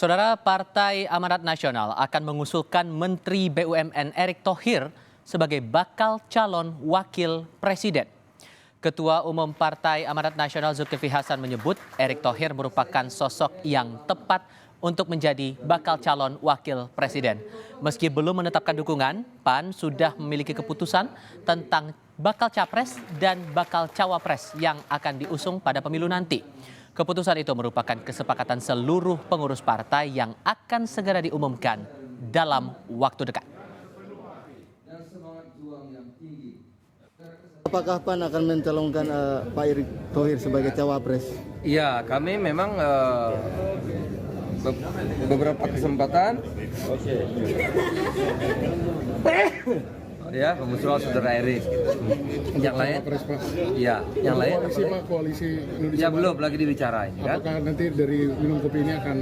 Saudara, Partai Amanat Nasional akan mengusulkan Menteri BUMN Erick Thohir sebagai bakal calon wakil presiden. Ketua Umum Partai Amanat Nasional Zulkifli Hasan menyebut Erick Thohir merupakan sosok yang tepat untuk menjadi bakal calon wakil presiden. Meski belum menetapkan dukungan, PAN sudah memiliki keputusan tentang bakal capres dan bakal cawapres yang akan diusung pada pemilu nanti. Keputusan itu merupakan kesepakatan seluruh pengurus partai yang akan segera diumumkan dalam waktu dekat. Apakah PAN akan mencalonkan Pak Erick Thohir sebagai cawapres? Iya, kami memang beberapa kesempatan ya pengusulan saudara Erick. Yang lain, ya, yang lain, koalisi Indonesia ya belum lagi dibicarain. Kan? Apakah nanti dari minum kopi ini akan